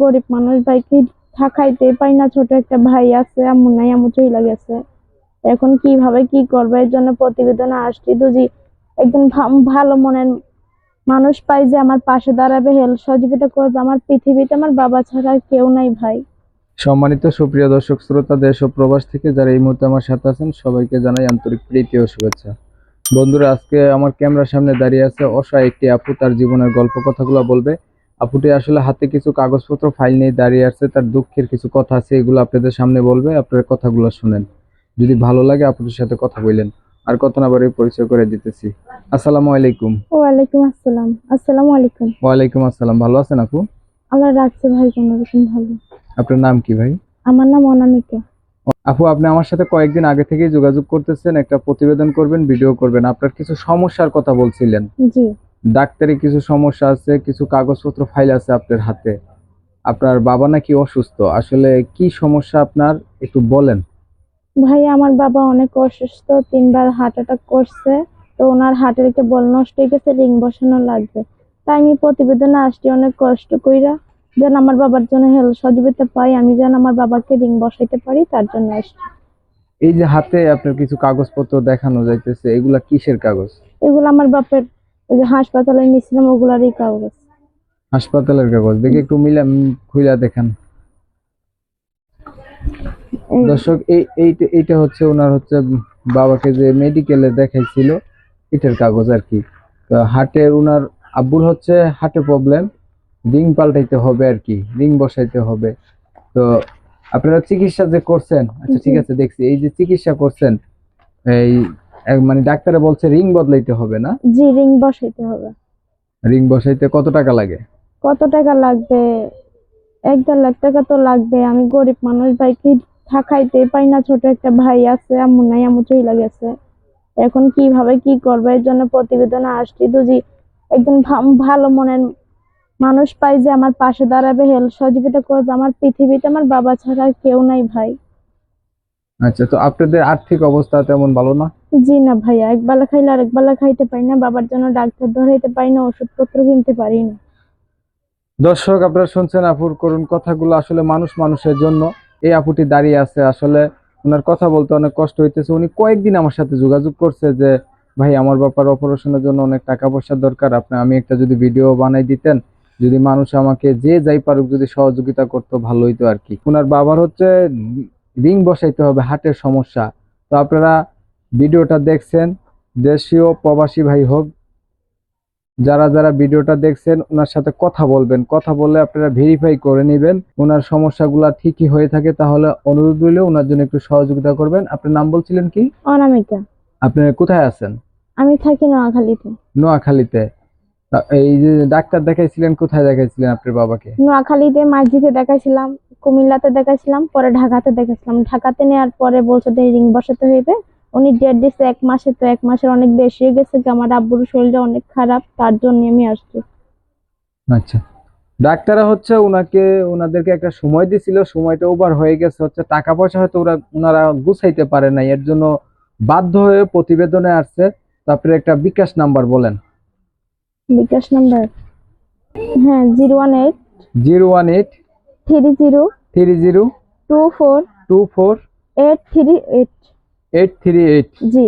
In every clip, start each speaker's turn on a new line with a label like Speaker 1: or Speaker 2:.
Speaker 1: গরিব মানুষ ভাই, কি থাকাইতে পাই না। ছোট একটা ভাই আছে, আম্মু নাই, আম্মু চলে গেছে। এখন কিভাবে কি করবো, এর জন্য প্রতিবেদনে আসছি। যদি একজন ভালো মনের মানুষ পাই যে আমার পাশে দাঁড়াবে, হেল্প সহযোগিতা করবে, আমার পৃথিবীতে আমার বাবা ছাড়া আর কেউ নাই ভাই।
Speaker 2: সম্মানিত সুপ্রিয় দর্শক শ্রোতা, দেশ ও প্রবাস থেকে যারা এই মুহূর্তে আমার সাথে আছেন সবাইকে জানাই আন্তরিক প্রীতি ও শুভেচ্ছা। বন্ধুরা, আজকে আমার ক্যামেরার সামনে দাঁড়িয়ে আছে অসহায় একটি আপু, তার জীবনের গল্প কথাগুলো বলবে। আপুটি আসলে হাতে কিছু কাগজপত্র ফাইল নিয়ে দাঁড়িয়ে আছে, তার দুঃখের কিছু কথা আছে, এগুলো আপনাদের সামনে বলবে। আপনারা কথাগুলো শুনেন, যদি ভালো লাগে আপুটির সাথে কথা বললেন। আর কথা না বাড়িয়ে পরিচয় করে দিতেছি। আসসালামু আলাইকুম।
Speaker 1: ওয়ালাইকুম আসসালাম। আসসালামু আলাইকুম।
Speaker 2: ওয়ালাইকুম আসসালাম। ভালো আছেন আপু?
Speaker 1: আল্লাহ রাখছে ভাই, কোনো রকম ভালো।
Speaker 2: আপনার নাম কি ভাই?
Speaker 1: আমার নাম অনামিকা।
Speaker 2: আপু, আপনি আমার সাথে কয়েকদিন আগে থেকেই যোগাযোগ করতেছেন, একটা প্রতিবেদন করবেন, ভিডিও করবেন, আপনার কিছু সমস্যার কথা বলছিলেন।
Speaker 1: জি
Speaker 2: ডাক্তারি কিছু সমস্যা আছে, কিছু কাগজপত্র ফাইল আছে আপনার হাতে। আপনার বাবা নাকি অসুস্থ, আসলে কি সমস্যা আপনার একটু বলেন।
Speaker 1: ভাই, আমার বাবা অনেক অসুস্থ, 3বার হার্ট অ্যাটাক করছে। তো ওনার হার্টের একটা বল নষ্ট হয়ে গেছে, রিং বসানো লাগবে। তাই আমি প্রতিবেদনে আসছি অনেক কষ্ট কইরা, যেন আমার বাবার জন্য হেল্প সহযোগিতা পাই, আমি যেন আমার বাবাকে রিং বসাইতে পারি, তার জন্য আসছি।
Speaker 2: এই যে হাতে আপনার কিছু কাগজপত্র দেখানো যাইতেছে, এগুলা কিসের কাগজ?
Speaker 1: এগুলো আমার বাপের, ওই যে হাসপাতালে নিয়েছিলাম ওগুলারই কাগজ।
Speaker 2: হাসপাতালের কাগজ দেখে একটু খুইলা দেখান। দর্শক, এইটা হচ্ছে ওনার হচ্ছে বাবাকে যে মেডিকেলে দেখাইছিল, এটার কাগজ আর কি। তো হার্টের ওনার আব্বুর হচ্ছে হার্টে প্রবলেম, রিং পাল্টাইতে হবে আর কি, রিং বসাইতে হবে। তো আপনারা চিকিৎসা যে করছেন, আচ্ছা ঠিক আছে দেখছি, এই যে চিকিৎসা করছেন, এই মানে ডাক্তারে বলছে রিং বদলাইতে হবে না?
Speaker 1: জি, রিং বসাইতে হবে।
Speaker 2: রিং বসাইতে কত টাকা লাগে?
Speaker 1: কত টাকা লাগবে? 1-1.5 লাখ টাকা তো লাগবে। আমি গরিব মানুষ ভাই, কি থাকাইতে পাই না। ছোট একটা ভাই আছে, আম্মু নাই, আম্মু চলে গেছে। এখন কিভাবে কি করবো, এর জন্য প্রতিবেদনে আসছি। যদি একজন ভালো মনের মানুষ পাই যে আমার পাশে দাঁড়াবে, হেল্প সহযোগিতা করবে, আমার পৃথিবীতে আমার বাবা ছাড়া আর কেউ নাই ভাই।
Speaker 2: আচ্ছা, তো আপনাদের আর্থিক অবস্থা তেমন ভালো না?
Speaker 1: জি না ভাইয়া, একবেলা খাইলে আর একবেলা খাইতে পারি না, বাবার জন্য ডাক্তার ধরাইতে পারি না, ওষুধপত্র কিনতে পারি না।
Speaker 2: দর্শক, আপনারা শুনছেন আপুর করুণ কথাগুলো। আসলে মানুষ মানুষের জন্য এই আপুটি দাঁড়িয়ে আছে। আসলে ওনার কথা বলতে অনেক কষ্ট হইতেছে। উনি কয়েকদিন আমার সাথে যোগাযোগ করছে যে ভাই, আমার বাবার অপারেশনের জন্য অনেক টাকা পয়সার দরকার, আমি একটা যদি ভিডিও বানাই দিতেন, যদি মানুষ আমাকে যে যাই পারুক যদি সহযোগিতা করতো ভালো হইতো আর কি। ওনার বাবার হচ্ছে রিং বসাইতে হবে, হার্টের সমস্যা। তো আপনারা ভিডিওটা দেখছেন, দেশীয় প্রবাসী ভাই হোক, যারা যারা ভিডিওটা দেখছেন ওনার সাথে কথা বলবেন, কথা বলে আপনারা ভেরিফাই করে নেবেন ওনার সমস্যাগুলা ঠিকই হয়ে থাকে, তাহলে অনুরোধ রইলে ওনার জন্য একটু সহযোগিতা করবেন। আপনার নাম বলছিলেন কি?
Speaker 1: অনামিকা।
Speaker 2: আপনি কোথায় আছেন?
Speaker 1: আমি থাকি নোয়াখালীতে।
Speaker 2: নোয়াখালীতে। এই যে ডাক্তার দেখাইছিলেন, কোথায় দেখাইছিলেন আপনার বাবাকে?
Speaker 1: নোয়াখালীতে মাঝদিকে দেখাইছিলাম, কুমিল্লাতে দেখাইছিলাম, পরে ঢাকাতে দেখাইছিলাম। ঢাকাতে নেওয়ার পরে বলছে যে রিং বসাতে হইবে। উনি ডেট দিচ্ছে 1 মাসে, তো 1 মাসের অনেক বেশি হয়ে গেছে। আমার আব্বুর শরীরটা অনেক খারাপ, তার জন্য আমি আসছি।
Speaker 2: আচ্ছা, ডাক্তাররা হচ্ছে ওনাদেরকে একটা সময় দিছিল, সময়টা ওভার হয়ে গেছে, হচ্ছে টাকা পয়সা হয়তো ওনারা গুছাইতে পারে না, এর জন্য বাধ্য হয়ে প্রতিবেদনে আসছে। তারপরে একটা বিকাশ নাম্বার বলেন।
Speaker 1: বিকাশ নাম্বার? হ্যাঁ, 018
Speaker 2: 018
Speaker 1: 30
Speaker 2: 30
Speaker 1: 24
Speaker 2: 24
Speaker 1: 838।
Speaker 2: 838।
Speaker 1: জি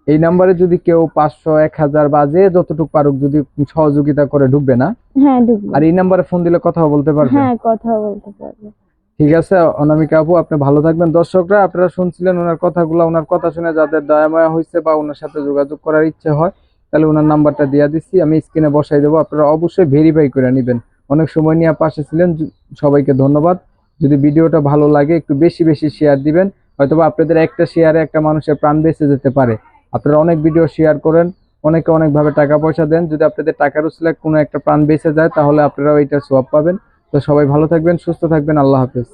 Speaker 2: এই নাম্বারে যদি কেউ 500 1000 বা যে যতটুকু পারুক যদি সহযোগিতা করে, ঢুকবে না?
Speaker 1: হ্যাঁ, ঢুকবো।
Speaker 2: আর এই নাম্বারে ফোন দিলে কথা বলতে পারবে?
Speaker 1: হ্যাঁ, কথা বলতে পারবো।
Speaker 2: ঠিক আছে অনামিকা আপু, আপনি ভালো থাকবেন। দর্শকরা, আপনারা শুনছিলেন ওনার কথাগুলো। ওনার কথা শুনে যাদের দয়াময় হয়েছে বা ওনার সাথে যোগাযোগ করার ইচ্ছে হয়, তাহলে ওনার নাম্বারটা দিয়ে দিচ্ছি, আমি স্ক্রিনে বসাই দেবো। আপনারা অবশ্যই ভেরিফাই করে নেবেন। অনেক সময় নিয়ে পাশে ছিলেন, সবাইকে ধন্যবাদ। যদি ভিডিওটা ভালো লাগে একটু বেশি বেশি শেয়ার দিবেন, হয়তোবা আপনাদের একটা শেয়ারে একটা মানুষের প্রাণ বেঁচে যেতে পারে। আপনারা অনেক ভিডিও শেয়ার করেন, অনেকে অনেকভাবে টাকা পয়সা দেন, যদি আপনাদের টাকার উসিলে কোনো একটা প্রাণ বেঁচে যায় তাহলে আপনারা ওইটা সোয়াব পাবেন। তো সবাই ভালো থাকবেন, সুস্থ থাকবেন, আল্লাহ হাফেজ।